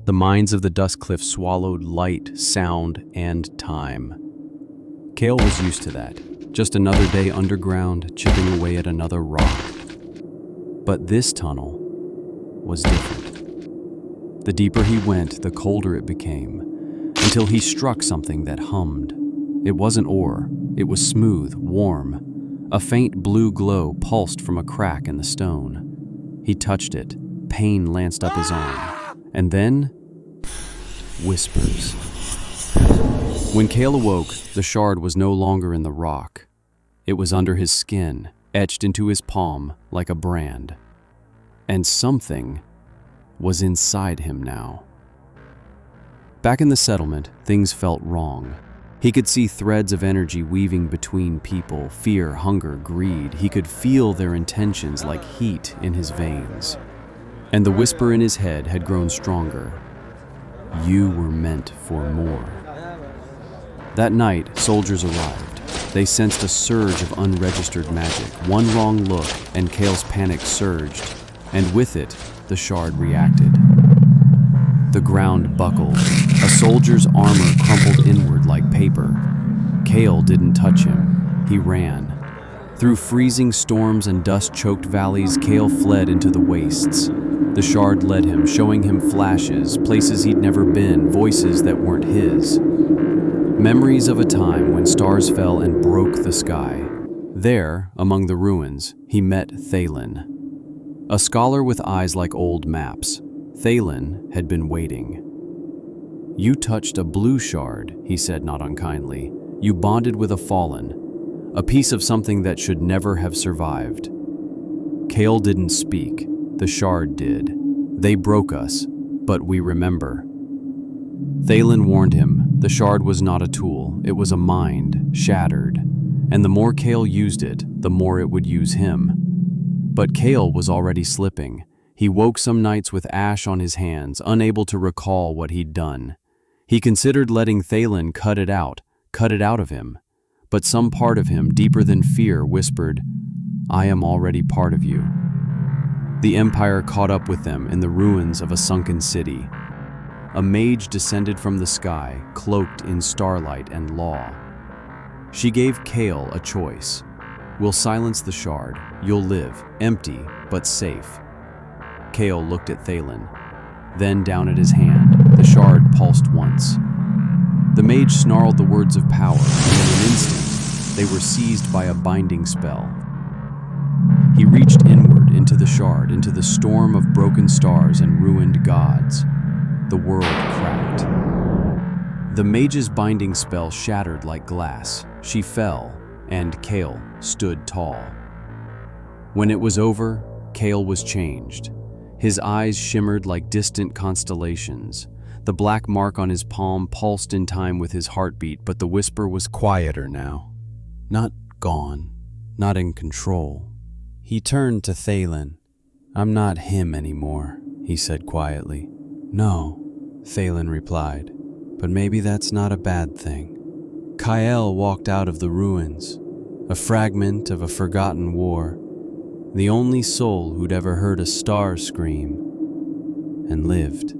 The minds of the dust cliff swallowed light, sound, and time. Kale was used to that. Just another day underground, chipping away at another rock. But this tunnel was different. The deeper he went, the colder it became, until he struck something that hummed. It wasn't ore. It was smooth, warm. A faint blue glow pulsed from a crack in the stone. He touched it. Pain lanced up his arm. And then, whispers. When Kale awoke, the shard was no longer in the rock. It was under his skin, etched into his palm like a brand. And something was inside him now. Back in the settlement, things felt wrong. He could see threads of energy weaving between people, fear, hunger, greed. He could feel their intentions like heat in his veins. And the whisper in his head had grown stronger. You were meant for more. That night, soldiers arrived. They sensed a surge of unregistered magic. One wrong look, and Kale's panic surged. And with it, the shard reacted. The ground buckled. A soldier's armor crumpled inward like paper. Kale didn't touch him. He ran. Through freezing storms and dust-choked valleys, Kale fled into the wastes. The shard led him, showing him flashes, places he'd never been, voices that weren't his. Memories of a time when stars fell and broke the sky. There, among the ruins, he met Thalen. A scholar with eyes like old maps. Thalen had been waiting. You touched a blue shard, he said not unkindly. You bonded with a fallen, a piece of something that should never have survived. Kale didn't speak. The shard did. They broke us, but we remember. Thalen warned him. The shard was not a tool. It was a mind, shattered. And the more Kale used it, the more it would use him. But Kale was already slipping. He woke some nights with ash on his hands, unable to recall what he'd done. He considered letting Thalen cut it out of him. But some part of him, deeper than fear, whispered, I am already part of you. The Empire caught up with them in the ruins of a sunken city. A mage descended from the sky, cloaked in starlight and law. She gave Kale a choice. We'll silence the shard. You'll live, empty, but safe. Kale looked at Thalen, then down at his hand. The shard pulsed once. The mage snarled the words of power, and in an instant, they were seized by a binding spell. He reached inward into the shard, into the storm of broken stars and ruined gods. The world cracked. The mage's binding spell shattered like glass. She fell, and Kale stood tall. When it was over, Kale was changed. His eyes shimmered like distant constellations. The black mark on his palm pulsed in time with his heartbeat, but the whisper was quieter now. Not gone, not in control. He turned to Thalen. I'm not him anymore, he said quietly. No, Thalen replied, but maybe that's not a bad thing. Kyle walked out of the ruins, a fragment of a forgotten war, the only soul who'd ever heard a star scream and lived.